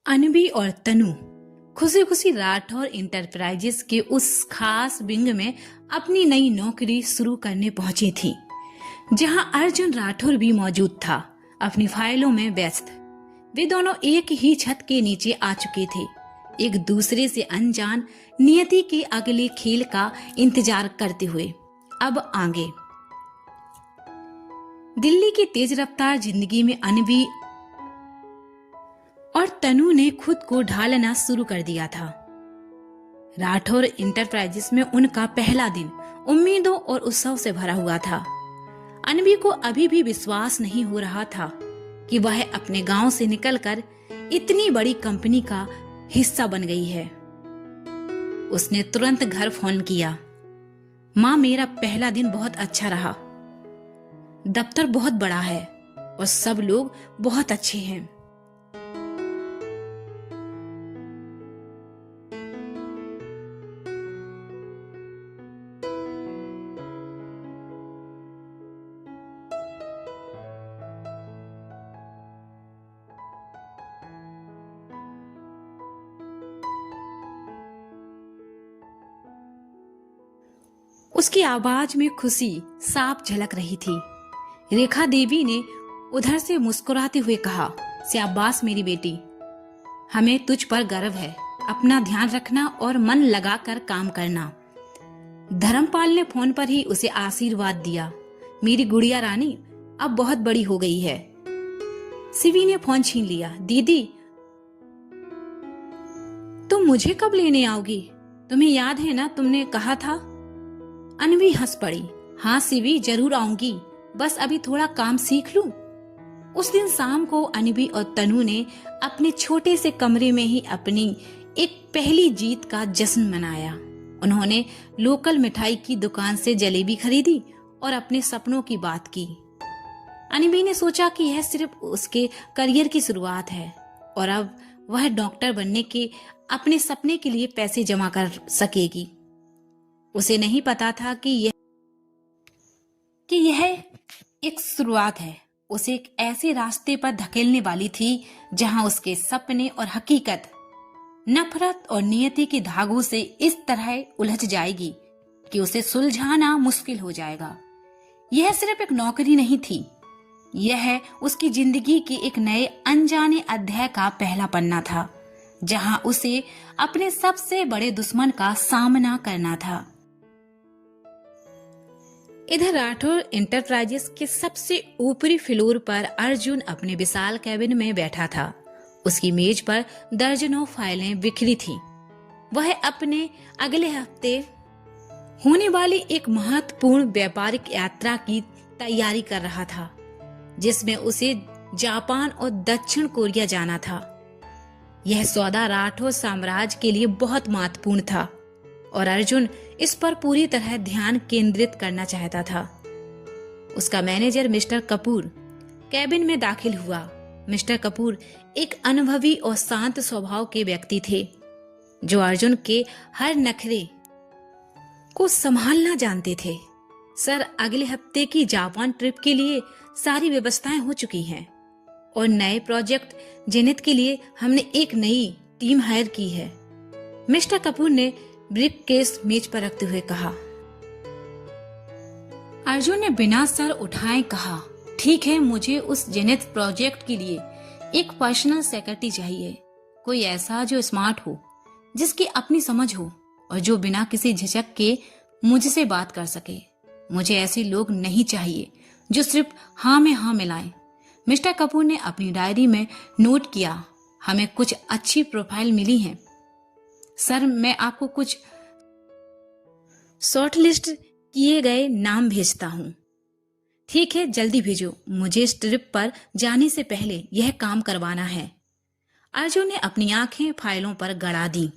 अनबी और तनु खुशी खुशी राठौर इंटरप्राइजेस के उस खास विंग में अपनी नई नौकरी शुरू करने पहुंची थी, जहां अर्जुन राठौर भी मौजूद था, अपनी फाइलों में व्यस्त। वे दोनों एक ही छत के नीचे आ चुके थे, एक दूसरे से अनजान, नियति के अगले खेल का इंतजार करते हुए। अब आगे दिल्ली की तेज रफ्तार जिंदगी में अनबी और तनु ने खुद को ढालना शुरू कर दिया था। राठौर इंटरप्राइजेस में उनका पहला दिन उम्मीदों और उत्सव से भरा हुआ था। अनबी को अभी भी विश्वास नहीं हो रहा था कि वह अपने गांव से निकलकर इतनी बड़ी कंपनी का हिस्सा बन गई है। उसने तुरंत घर फोन किया। माँ, मेरा पहला दिन बहुत अच्छा रहा। दफ्तर बहुत बड़ा है और सब लोग बहुत अच्छे हैं। उसकी आवाज में खुशी साफ झलक रही थी। रेखा देवी ने उधर से मुस्कुराते हुए कहा, शाबाश मेरी बेटी, हमें तुझ पर गर्व है। अपना ध्यान रखना और मन लगाकर काम करना। धर्मपाल ने फोन पर ही उसे आशीर्वाद दिया। मेरी गुड़िया रानी अब बहुत बड़ी हो गई है। शिवी ने फोन छीन लिया। दीदी, तुम मुझे कब लेने आओगी? तुम्हें याद है ना, तुमने कहा था। अनवी हंस पड़ी। हाँ शिवी, जरूर आऊंगी, बस अभी थोड़ा काम सीख लूं। उस दिन शाम को अनवी और तनु ने अपने छोटे से कमरे में ही अपनी एक पहली जीत का जश्न मनाया। उन्होंने लोकल मिठाई की दुकान से जलेबी खरीदी और अपने सपनों की बात की। अनवी ने सोचा कि यह सिर्फ उसके करियर की शुरुआत है और अब वह डॉक्टर बनने के अपने सपने के लिए पैसे जमा कर सकेगी। उसे नहीं पता था कि यह एक शुरुआत है। उसे एक ऐसे रास्ते पर धकेलने वाली थी जहां उसके सपने और हकीकत नफरत और नियति के धागों से इस तरह उलझ जाएगी कि उसे सुलझाना मुश्किल हो जाएगा। यह सिर्फ एक नौकरी नहीं थी, यह उसकी जिंदगी के एक नए अनजाने अध्याय का पहला पन्ना था, जहां उसे अपने सबसे बड़े दुश्मन का सामना करना था। इधर राठौर इंटरप्राइजेस के सबसे ऊपरी फ्लोर पर अर्जुन अपने विशाल कैबिन में बैठा था। उसकी मेज पर दर्जनों फाइलें बिखरी थीं। वह अपने अगले हफ्ते होने वाली एक महत्वपूर्ण व्यापारिक यात्रा की तैयारी कर रहा था, जिसमें उसे जापान और दक्षिण कोरिया जाना था। यह सौदा राठौर साम्राज्य के लिए बहुत महत्वपूर्ण था और अर्जुन इस पर पूरी तरह ध्यान केंद्रित करना चाहता था। उसका मैनेजर मिस्टर कपूर कैबिन में दाखिल हुआ। मिस्टर कपूर एक अनुभवी और शांत स्वभाव के व्यक्ति थे, जो अर्जुन के हर नखरे को संभालना जानते थे। सर, अगले हफ्ते की जापान ट्रिप के लिए सारी व्यवस्थाएं हो चुकी हैं और नए प्रोजेक्ट जेनिथ के लिए हमने एक नई टीम हायर की है। मिस्टर कपूर ने ब्रीफ केस मेज पर रखते हुए कहा। अर्जुन ने बिना सर उठाए कहा, ठीक है, मुझे उस जेनिथ प्रोजेक्ट के लिए एक पर्सनल सेक्रेटरी चाहिए। कोई ऐसा जो स्मार्ट हो, जिसकी अपनी समझ हो और जो बिना किसी झिझक के मुझसे बात कर सके। मुझे ऐसे लोग नहीं चाहिए जो सिर्फ हाँ में हाँ मिलाएं। मिस्टर कपूर ने अपनी डायरी में नोट किया, हमें कुछ अच्छी प्रोफाइल मिली है सर, मैं आपको कुछ शॉर्टलिस्ट किए गए नाम भेजता हूँ। ठीक है, जल्दी भेजो, मुझे इस ट्रिप पर जाने से पहले यह काम करवाना है। अर्जुन ने अपनी आंखें फाइलों पर गड़ा दी।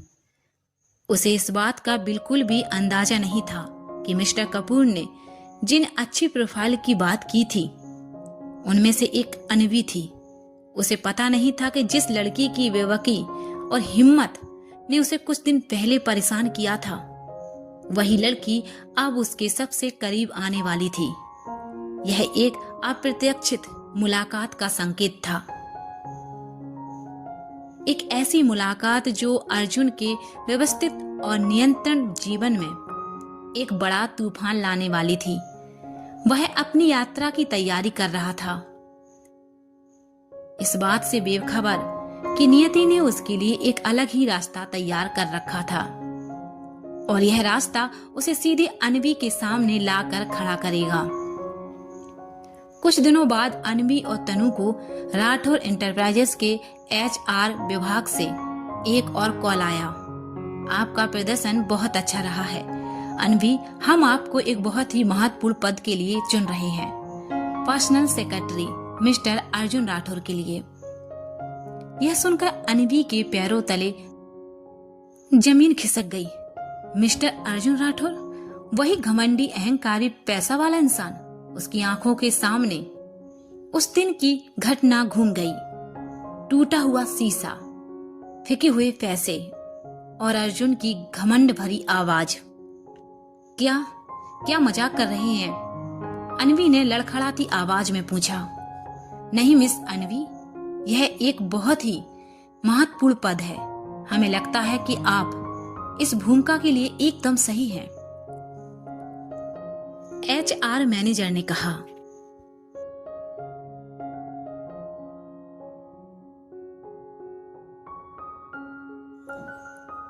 उसे इस बात का बिल्कुल भी अंदाजा नहीं था कि मिस्टर कपूर ने जिन अच्छी प्रोफाइल की बात की थी, उनमें से एक अनवी थी। उसे पता नहीं था कि जिस लड़की की बेवकी और हिम्मत ने उसे कुछ दिन पहले परेशान किया था, वही लड़की अब उसके सबसे करीब आने वाली थी। यह एक अप्रत्याशित मुलाकात का संकेत था। एक ऐसी मुलाकात जो अर्जुन के व्यवस्थित और नियंत्रण जीवन में एक बड़ा तूफान लाने वाली थी। वह अपनी यात्रा की तैयारी कर रहा था, इस बात से बेखबर कि नियति ने उसके लिए एक अलग ही रास्ता तैयार कर रखा था और यह रास्ता उसे सीधे अनवी के सामने लाकर खड़ा करेगा। कुछ दिनों बाद अनवी और तनु को राठौर एंटरप्राइजेस के HR विभाग से एक और कॉल आया। आपका प्रदर्शन बहुत अच्छा रहा है अनवी, हम आपको एक बहुत ही महत्वपूर्ण पद के लिए चुन रहे हैं, personal secretary mister Arjun Rathore के लिए। यह सुनकर अनवी के पैरों तले जमीन खिसक गई। मिस्टर अर्जुन राठौर, वही घमंडी अहंकारी पैसा वाला इंसान। उसकी आंखों के सामने उस दिन की घटना घूम गई। टूटा हुआ शीशा, फेंके हुए पैसे और अर्जुन की घमंड भरी आवाज। क्या क्या मजाक कर रहे हैं? अनवी ने लड़खड़ाती आवाज में पूछा। नहीं मिस अनवी, यह एक बहुत ही महत्वपूर्ण पद है। हमें लगता है कि आप इस भूमिका के लिए एकदम सही हैं। HR मैनेजर ने कहा।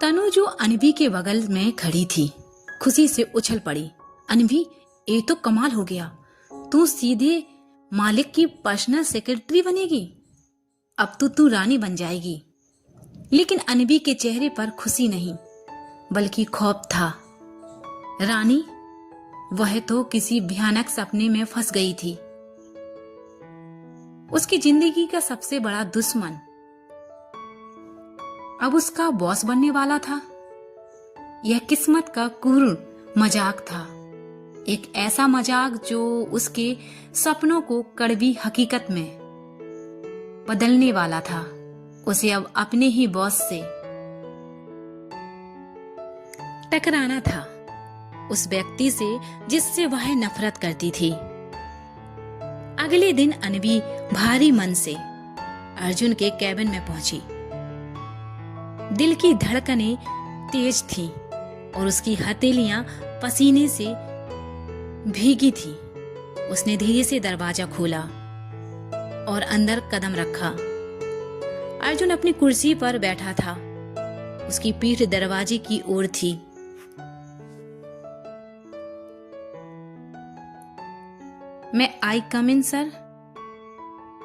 तनु जो अनवी के बगल में खड़ी थी, खुशी से उछल पड़ी। अनवी, ये तो कमाल हो गया, तू सीधे मालिक की पर्सनल सेक्रेटरी बनेगी। अब तो तू रानी बन जाएगी। लेकिन अनवी के चेहरे पर खुशी नहीं बल्कि खौफ था। रानी? वह तो किसी भयानक सपने में फंस गई थी। उसकी जिंदगी का सबसे बड़ा दुश्मन अब उसका बॉस बनने वाला था। यह किस्मत का क्रूर मजाक था, एक ऐसा मजाक जो उसके सपनों को कड़वी हकीकत में बदलने वाला था। उसे अब अपने ही बॉस से टकराना था, उस व्यक्ति से जिससे वह नफरत करती थी। अगले दिन अनवी भारी मन से अर्जुन के कैबिन में पहुंची। दिल की धड़कनें तेज थीं और उसकी हथेलियां पसीने से भीगी थी। उसने धीरे से दरवाजा खोला और अंदर कदम रखा। अर्जुन अपनी कुर्सी पर बैठा था, उसकी पीठ दरवाजे की ओर थी। मैं आई कम इन सर?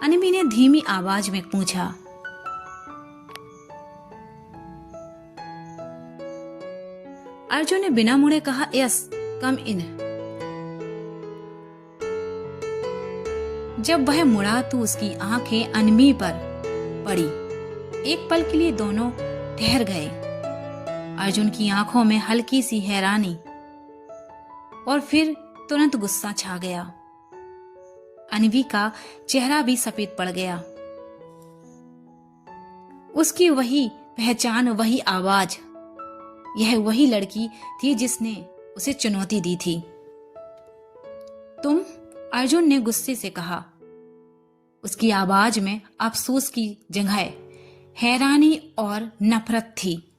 अनवी ने धीमी आवाज में पूछा। अर्जुन ने बिना मुड़े कहा, यस कम इन। जब वह मुड़ा तो उसकी आंखें अनवी पर पड़ी। एक पल के लिए दोनों ठहर गए। अर्जुन की आंखों में हल्की सी हैरानी और फिर तुरंत गुस्सा छा गया। अनवी का चेहरा भी सफेद पड़ गया। उसकी वही पहचान, वही आवाज, यह वही लड़की थी जिसने उसे चुनौती दी थी। तुम? अर्जुन ने गुस्से से कहा। उसकी आवाज में अफसोस की जगह हैरानी और नफरत थी।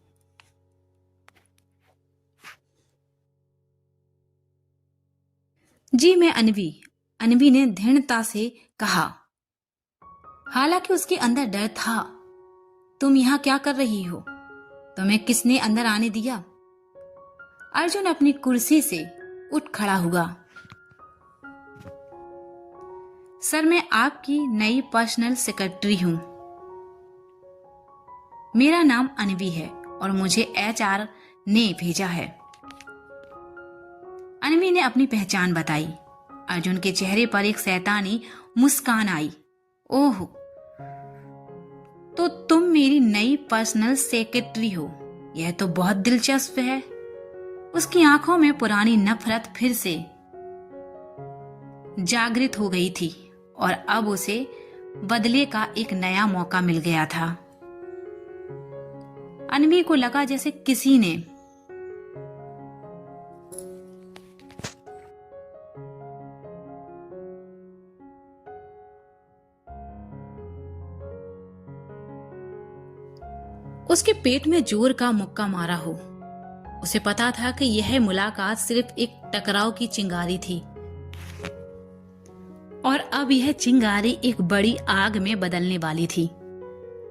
जी मैं अनवी, अनवी ने दृढ़ता से कहा, हालांकि उसके अंदर डर था। तुम यहाँ क्या कर रही हो? तुम्हें किसने अंदर आने दिया? अर्जुन अपनी कुर्सी से उठ खड़ा हुआ। सर, मैं आपकी नई पर्सनल सेक्रेटरी हूं। मेरा नाम अनवी है और मुझे HR ने भेजा है। अनवी ने अपनी पहचान बताई। अर्जुन के चेहरे पर एक शैतानी मुस्कान आई। ओह, तो तुम मेरी नई पर्सनल सेक्रेटरी हो, यह तो बहुत दिलचस्प है। उसकी आंखों में पुरानी नफरत फिर से जागृत हो गई थी और अब उसे बदले का एक नया मौका मिल गया था। अनवी को लगा जैसे किसी ने उसके पेट में जोर का मुक्का मारा हो। उसे पता था कि यह मुलाकात सिर्फ एक टकराव की चिंगारी थी और अब यह चिंगारी एक बड़ी आग में बदलने वाली थी।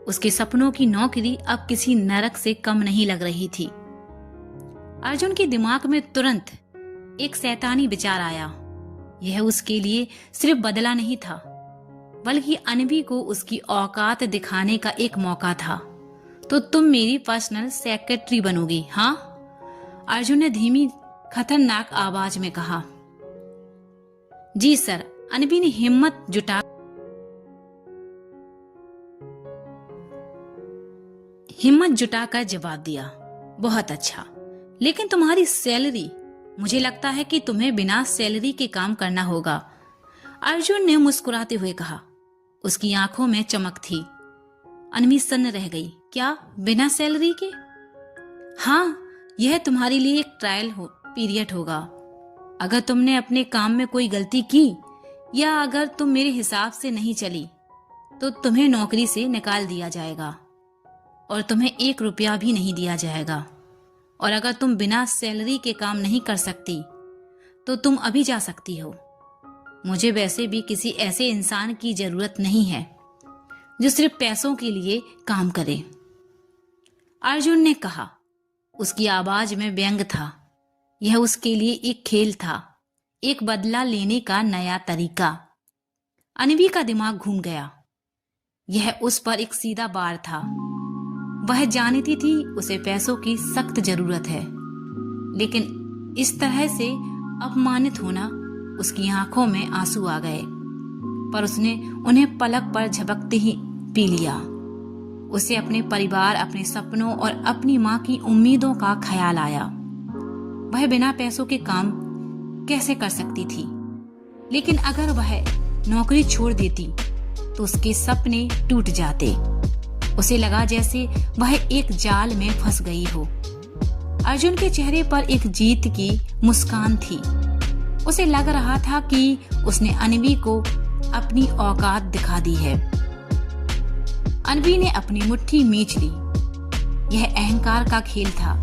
उसके सपनों की नौकरी अब किसी नरक से कम नहीं लग रही थी। अर्जुन के दिमाग में तुरंत एक शैतानी विचार आया। यह उसके लिए सिर्फ बदला नहीं था, बल्कि अन्वी को उसकी औकात दिखाने का एक मौका था। तो तुम मेरी पर्सनल सेक्रेटरी बनोगी, हाँ? अर्जुन ने धीमी खतरनाक आवाज में कहा। जी सर, अन्वी ने हिम्मत जुटाकर जवाब दिया। बहुत अच्छा, लेकिन तुम्हारी सैलरी? मुझे लगता है कि तुम्हें बिना सैलरी के काम करना होगा, अर्जुन ने मुस्कुराते हुए कहा। उसकी आंखों में चमक थी। अन्वी सन्न रह गई। क्या बिना सैलरी के? हाँ, यह तुम्हारे लिए एक ट्रायल पीरियड होगा। अगर तुमने अपने काम में कोई गलती की या अगर तुम मेरे हिसाब से नहीं चली तो तुम्हें नौकरी से निकाल दिया जाएगा और तुम्हें 1 रुपया भी नहीं दिया जाएगा। और अगर तुम बिना सैलरी के काम नहीं कर सकती तो तुम अभी जा सकती हो। मुझे वैसे भी किसी ऐसे इंसान की जरूरत नहीं है जो सिर्फ पैसों के लिए काम करे, अर्जुन ने कहा। उसकी आवाज में व्यंग था। यह उसके लिए एक खेल था, एक बदला लेने का नया तरीका। अन्वी का दिमाग घूम गया। यह उस पर एक सीधा वार था। वह जानती थी उसे पैसों की सख्त जरूरत है, लेकिन इस तरह से अपमानित होना, उसकी आंखों में आंसू आ गए, पर उसने उन्हें पलक पर झपकते ही पी लिया। उसे अपने परिवार, अपने सपनों और अपनी माँ की उम्मीदों का ख्याल आया। वह बिना पैसों के काम कैसे कर सकती थी, लेकिन अगर वह नौकरी छोड़ देती तो उसके सपने टूट जाते। उसे लगा जैसे वह एक जाल में फंस गई हो। अर्जुन के चेहरे पर एक जीत की मुस्कान थी। उसे लग रहा था कि उसने अन्वी को अपनी औकात दिखा दी है। अन्वी ने अपनी मुट्ठी मींच ली। यह अहंकार का खेल था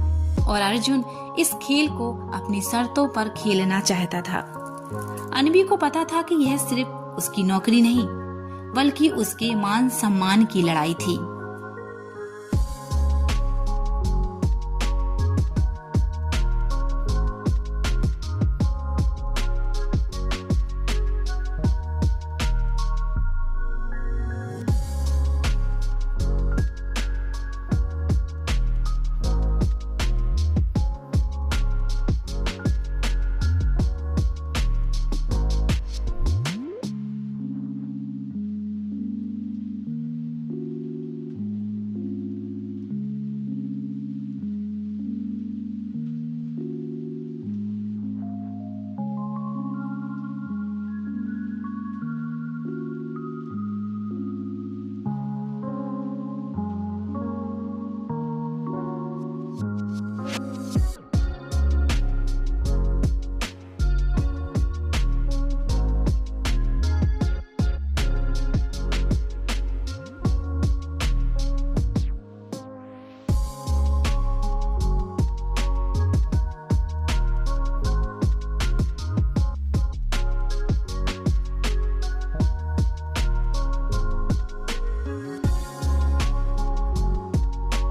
और अर्जुन इस खेल को अपनी शर्तों पर खेलना चाहता था। अन्वी को पता था कि यह सिर्फ उसकी नौकरी नहीं, बल्कि उसके मान सम्मान की लड़ाई थी।